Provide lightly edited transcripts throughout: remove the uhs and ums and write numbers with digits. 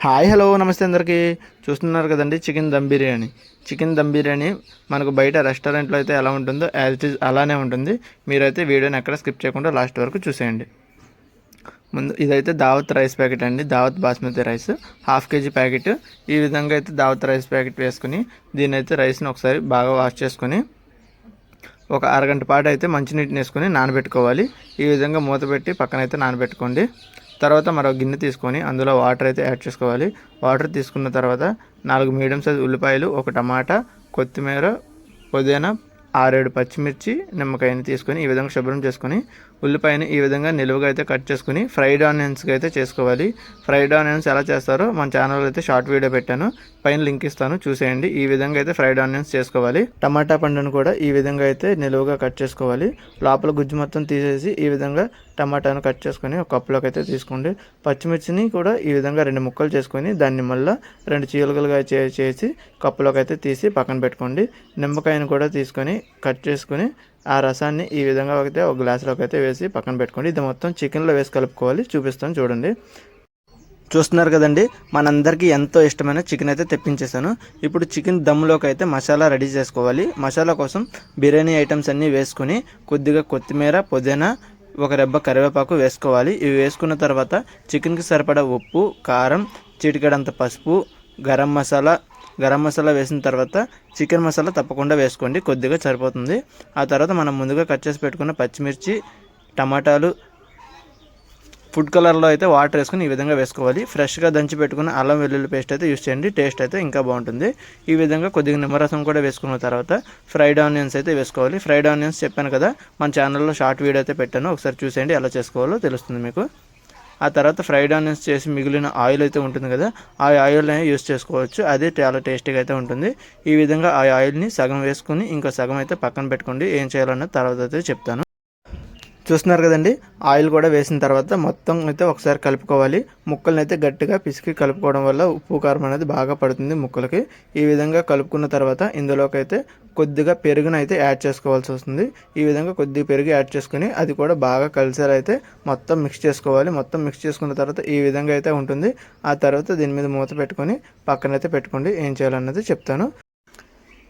Hi hello నమస్తే అందరికీ. చూస్తున్నారు కదండి చికెన్ దమ్ బిర్యానీ మనకు బయట రెస్టారెంట్లో అయితే ఎలా ఉంటుందో యాజ్ ఇట్ ఈజ్ అలానే ఉంటుంది. మీరైతే వీడియోని ఎక్కడ స్కిప్ చేయకుండా లాస్ట్ వరకు చూసేయండి. ముందు ఇదైతే దావత్ రైస్ ప్యాకెట్ అండి, దావత్ బాస్మతి రైస్ 1/2 kg ప్యాకెట్. ఈ విధంగా అయితే దావత్ రైస్ ప్యాకెట్ వేసుకుని దీని అయితే రైస్ని ఒకసారి బాగా వాష్ చేసుకొని ఒక అరగంట పాటు అయితే మంచినీటిని వేసుకొని నానబెట్టుకోవాలి. ఈ విధంగా మూత పెట్టి పక్కనైతే నానబెట్టుకోండి. తర్వాత మరో గిన్నె తీసుకొని అందులో వాటర్ అయితే యాడ్ చేసుకోవాలి. వాటర్ తీసుకున్న తర్వాత 4 మీడియం సైజ్ ఉల్లిపాయలు, ఒక టమాటా, కొత్తిమీర, పుదీనా, 6-7 పచ్చిమిర్చి, నిమ్మకాయని తీసుకొని ఈ విధంగా శుభ్రం చేసుకొని ఉల్లిపాయని ఈ విధంగా నిలువుగా అయితే కట్ చేసుకుని ఫ్రైడ్ ఆనియన్స్గా అయితే చేసుకోవాలి. ఫ్రైడ్ ఆనియన్స్ ఎలా చేస్తారో మన ఛానల్లో అయితే షార్ట్ వీడియో పెట్టాను, పైన లింక్ ఇస్తాను, చూసేయండి. ఈ విధంగా అయితే ఫ్రైడ్ ఆనియన్స్ చేసుకోవాలి. టమాటా పండును కూడా ఈ విధంగా అయితే నిలువుగా కట్ చేసుకోవాలి. లోపల గుజ్జు మొత్తం తీసేసి ఈ విధంగా టమాటాను కట్ చేసుకొని ఒక కప్పులోకి అయితే తీసుకోండి. పచ్చిమిర్చిని కూడా ఈ విధంగా 2 ముక్కలు చేసుకొని దాన్ని మళ్ళీ 2 చీలికలుగా చేసి కప్పులోకి అయితే తీసి పక్కన పెట్టుకోండి. నిమ్మకాయను కూడా తీసుకొని కట్ చేసుకొని ఆ రసాన్ని ఈ విధంగా అయితే ఒక గ్లాసులోకి అయితే వేసి పక్కన పెట్టుకోండి. ఇది మొత్తం చికెన్లో వేసి కలుపుకోవాలి. చూపిస్తాను చూడండి. చూస్తున్నారు కదండి, మనందరికీ ఎంతో ఇష్టమైన చికెన్ అయితే తెప్పించేసాను. ఇప్పుడు చికెన్ దమ్లోకి అయితే మసాలా రెడీ చేసుకోవాలి. మసాలా కోసం బిర్యానీ ఐటమ్స్ అన్నీ వేసుకుని కొద్దిగా కొత్తిమీర, పుదీనా, ఒక రెబ్బ కరివేపాకు వేసుకోవాలి. ఇవి వేసుకున్న తర్వాత చికెన్కి సరిపడా ఉప్పు, కారం, చిటికెడంత పసుపు, గరం మసాలా వేసిన తర్వాత చికెన్ మసాలా తప్పకుండా వేసుకోండి, కొద్దిగా సరిపోతుంది. ఆ తర్వాత మనం ముందుగా కట్ చేసి పెట్టుకున్న పచ్చిమిర్చి, టమాటాలు, ఫుడ్ కలర్లో అయితే వాటర్ వేసుకుని ఈ విధంగా వేసుకోవాలి. ఫ్రెష్గా దంచి పెట్టుకున్న అల్లం వెల్లుల్లి పేస్ట్ అయితే యూస్ చేయండి, టేస్ట్ అయితే ఇంకా బాగుంటుంది. ఈ విధంగా కొద్దిగా నిమ్మరసం కూడా వేసుకున్న తర్వాత ఫ్రైడ్ ఆనియన్స్ అయితే వేసుకోవాలి. ఫ్రైడ్ ఆనియన్స్ చెప్పాను కదా, మన ఛానల్లో షార్ట్ వీడియో అయితే పెట్టాను, ఒకసారి చూసేయండి, ఎలా చేసుకోవాలో తెలుస్తుంది మీకు. ఆ తర్వాత ఫ్రైడ్ ఆనియన్స్ చేసి మిగిలిన ఆయిల్ అయితే ఉంటుంది కదా, ఆ ఆయిల్ని యూస్ చేసుకోవచ్చు, అదే చాలా టేస్టీగా అయితే ఉంటుంది. ఈ విధంగా ఆ ఆయిల్ని సగం వేసుకుని ఇంకో సగం అయితే పక్కన పెట్టుకోండి. ఏం చేయాలన్నది తర్వాత అయితే చెప్తాను. చూస్తున్నారు కదండి, ఆయిల్ కూడా వేసిన తర్వాత మొత్తం అయితే ఒకసారి కలుపుకోవాలి. ముక్కల్ని అయితే గట్టిగా పిసికి కలుపుకోవడం వల్ల ఉప్పు కారం అనేది బాగా పడుతుంది ముక్కలకి. ఈ విధంగా కలుపుకున్న తర్వాత ఇందులోకి అయితే కొద్దిగా పెరుగును అయితే యాడ్ చేసుకోవాల్సి వస్తుంది. ఈ విధంగా కొద్దిగా పెరుగు యాడ్ చేసుకుని అది కూడా బాగా కలిసేలా అయితే మొత్తం మిక్స్ చేసుకోవాలి. మొత్తం మిక్స్ చేసుకున్న తర్వాత ఈ విధంగా అయితే ఉంటుంది. ఆ తర్వాత దీని మీద మూత పెట్టుకొని పక్కనైతే పెట్టుకోండి. ఏం చేయాలన్నది చెప్తాను.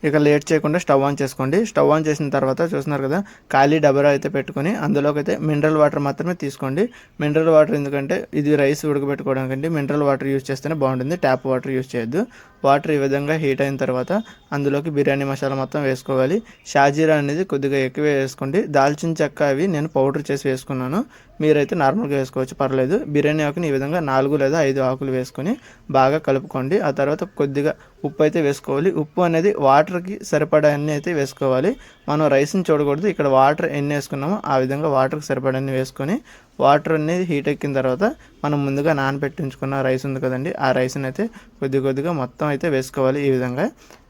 ఇక లేట్ చేయకుండా స్టవ్ ఆన్ చేసుకోండి. స్టవ్ ఆన్ చేసిన తర్వాత చూస్తున్నారు కదా, ఖాళీ డబరా అయితే పెట్టుకొని అందులోకి అయితే మినరల్ వాటర్ మాత్రమే తీసుకోండి. మినరల్ వాటర్ ఎందుకంటే ఇది రైస్ ఉడకబెట్టుకోవడానికి మినరల్ వాటర్ యూజ్ చేస్తేనే బాగుంటుంది, ట్యాప్ వాటర్ యూజ్ చేయొద్దు. వాటర్ ఈ విధంగా హీట్ అయిన తర్వాత అందులోకి బిర్యానీ మసాలా మొత్తం వేసుకోవాలి. షాజీరా అనేది కొద్దిగా ఎక్కువ వేసుకోండి. దాల్చిన చెక్క అవి నేను పౌడర్ చేసి వేసుకున్నాను, మీరైతే నార్మల్గా వేసుకోవచ్చు, పర్లేదు. బిర్యానీ ఆకుని ఈ విధంగా 4 లేదా 5 ఆకులు వేసుకొని బాగా కలుపుకోండి. ఆ తర్వాత కొద్దిగా ఉప్పు అయితే వేసుకోవాలి. ఉప్పు అనేది వాటర్కి సరిపడా అన్నీ అయితే వేసుకోవాలి. మనం రైస్ని చూడకూడదు, ఇక్కడ వాటర్ ఎన్ని వేసుకున్నామో ఆ విధంగా వాటర్కి సరిపడా అన్నీ వేసుకొని వాటర్ అనేది హీట్ ఎక్కిన తర్వాత మనం ముందుగా నానబెట్టించుకున్న రైస్ ఉంది కదండి, ఆ రైస్ని అయితే కొద్దిగా మొత్తం అయితే వేసుకోవాలి.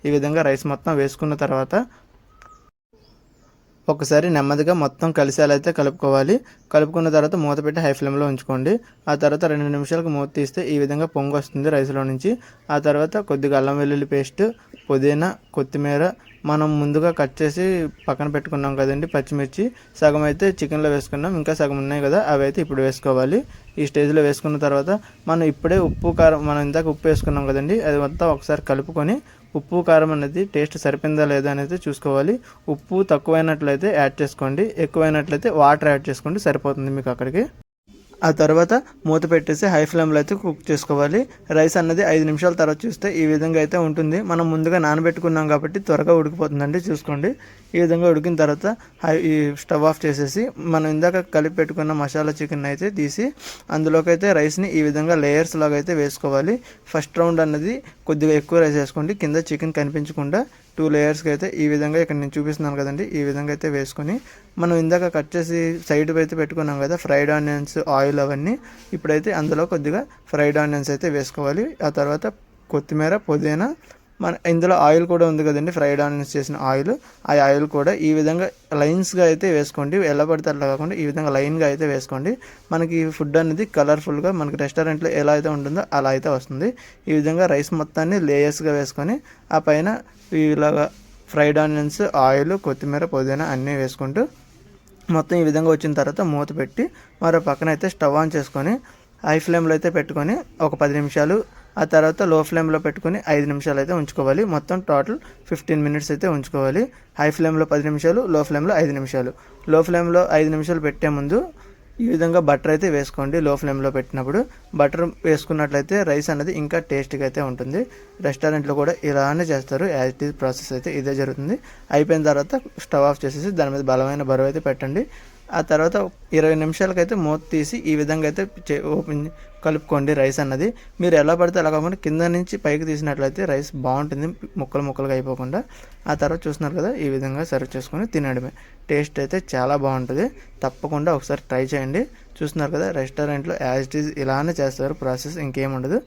ఈ విధంగా రైస్ మొత్తం వేసుకున్న తర్వాత ఒకసారి నెమ్మదిగా మొత్తం కలిసేలా అయితే కలుపుకోవాలి. కలుపుకున్న తర్వాత మూత పెట్టి హై ఫ్లేమ్లో ఉంచుకోండి. ఆ తర్వాత 2 నిమిషాలకు మూత తీస్తే ఈ విధంగా పొంగు వస్తుంది రైస్లో నుంచి. ఆ తర్వాత కొద్దిగా అల్లం వెల్లుల్లి పేస్ట్, పుదీనా, కొత్తిమీర, మనం ముందుగా కట్ చేసి పక్కన పెట్టుకున్నాం కదండి పచ్చిమిర్చి, సగం అయితే చికెన్లో వేసుకున్నాం, ఇంకా సగం ఉన్నాయి కదా, అవి అయితే ఇప్పుడు వేసుకోవాలి. ఈ స్టేజ్లో వేసుకున్న తర్వాత మనం ఇప్పుడే ఉప్పు కారం, మనం ఇందాక ఉప్పు వేసుకున్నాం కదండి, అది మొత్తం ఒకసారి కలుపుకొని ఉప్పు కారం అనేది టేస్ట్ సరిపోయిందా లేదా అనేది చూసుకోవాలి. ఉప్పు తక్కువైనట్లయితే యాడ్ చేసుకోండి, ఎక్కువైనట్లయితే వాటర్ యాడ్ చేసుకోండి, సరిపోతుంది మీకు అక్కడికి. ఆ తర్వాత మూత పెట్టేసి హై ఫ్లేమ్లో అయితే కుక్ చేసుకోవాలి. రైస్ అన్నది 5 నిమిషాల తర్వాత చూస్తే ఈ విధంగా అయితే ఉంటుంది. మనం ముందుగా నానబెట్టుకున్నాం కాబట్టి త్వరగా ఉడికిపోతుందండి, చూసుకోండి. ఈ విధంగా ఉడికిన తర్వాత ఈ స్టవ్ ఆఫ్ చేసేసి మనం ఇందాక కలిపి పెట్టుకున్న మసాలా చికెన్ అయితే తీసి అందులోకి అయితే రైస్ని ఈ విధంగా లేయర్స్ లాగా అయితే వేసుకోవాలి. ఫస్ట్ రౌండ్ అన్నది కొద్దిగా ఎక్కువ రైస్ వేసుకోండి, కింద చికెన్ కనిపించకుండా 2 లేయర్స్కి అయితే ఈ విధంగా ఇక్కడ నేను చూపిస్తున్నాను కదండి, ఈ విధంగా అయితే వేసుకొని మనం ఇందాక కట్ చేసి సైడ్ అయితే పెట్టుకున్నాం కదా ఫ్రైడ్ ఆనియన్స్, ఆయిల్ అవన్నీ, ఇప్పుడైతే అందులో కొద్దిగా ఫ్రైడ్ ఆనియన్స్ అయితే వేసుకోవాలి. ఆ తర్వాత కొత్తిమీర, పుదీనా, మన ఇందులో ఆయిల్ కూడా ఉంది కదండి, ఫ్రైడ్ ఆనియన్స్ చేసిన ఆయిల్, ఆ ఆయిల్ కూడా ఈ విధంగా లైన్స్గా అయితే వేసుకోండి. ఎలా పడితే అట్లా కాకుండా ఈ విధంగా లైన్గా అయితే వేసుకోండి. మనకి ఫుడ్ అనేది కలర్ఫుల్గా మనకి రెస్టారెంట్లో ఎలా అయితే ఉంటుందో అలా అయితే వస్తుంది. ఈ విధంగా రైస్ మొత్తాన్ని లేయర్స్గా వేసుకొని ఆ పైన ఇలాగా ఫ్రైడ్ ఆనియన్స్, ఆయిల్, కొత్తిమీర, పుదీనా అన్నీ వేసుకుంటూ మొత్తం ఈ విధంగా వచ్చిన తర్వాత మూత పెట్టి మరో పక్కన అయితే స్టవ్ ఆన్ చేసుకొని హై ఫ్లేమ్లో అయితే పెట్టుకొని ఒక 10 నిమిషాలు ఆ తర్వాత లో ఫ్లేమ్లో పెట్టుకొని 5 నిమిషాలు అయితే ఉంచుకోవాలి. మొత్తం టోటల్ 15 మినిట్స్ అయితే ఉంచుకోవాలి. హై ఫ్లేమ్లో 10 నిమిషాలు, లో ఫ్లేమ్లో 5 నిమిషాలు. లో ఫ్లేమ్లో 5 నిమిషాలు పెట్టే ముందు ఈ విధంగా బటర్ అయితే వేసుకోండి. లో ఫ్లేమ్లో పెట్టినప్పుడు బటర్ వేసుకున్నట్లయితే రైస్ అనేది ఇంకా టేస్టీగా అయితే ఉంటుంది. రెస్టారెంట్లో కూడా ఇలానే చేస్తారు. యాజ్ ఇట్ ఈజ్ ప్రాసెస్ అయితే ఇదే జరుగుతుంది. అయిపోయిన తర్వాత స్టవ్ ఆఫ్ చేసేసి దాని మీద బలమైన బరువు అయితే పెట్టండి. ఆ తర్వాత 20 నిమిషాలకైతే మూత తీసి ఈ విధంగా అయితే ఓపెన్ కలుపుకోండి రైస్ అన్నది. మీరు ఎలా పడితే అలా కాకుండా కింద నుంచి పైకి తీసినట్లయితే రైస్ బాగుంటుంది, ముక్కలు ముక్కలుగా అయిపోకుండా. ఆ తర్వాత చూస్తున్నారు కదా, ఈ విధంగా సర్వ్ చేసుకొని తినడమే. టేస్ట్ అయితే చాలా బాగుంటుంది. తప్పకుండా ఒకసారి ట్రై చేయండి. చూస్తున్నారు కదా, రెస్టారెంట్లో యాజ్ ఇట్ ఈజ్ ఇలానే చేస్తారు ప్రాసెస్, ఇంకేం ఉండదు.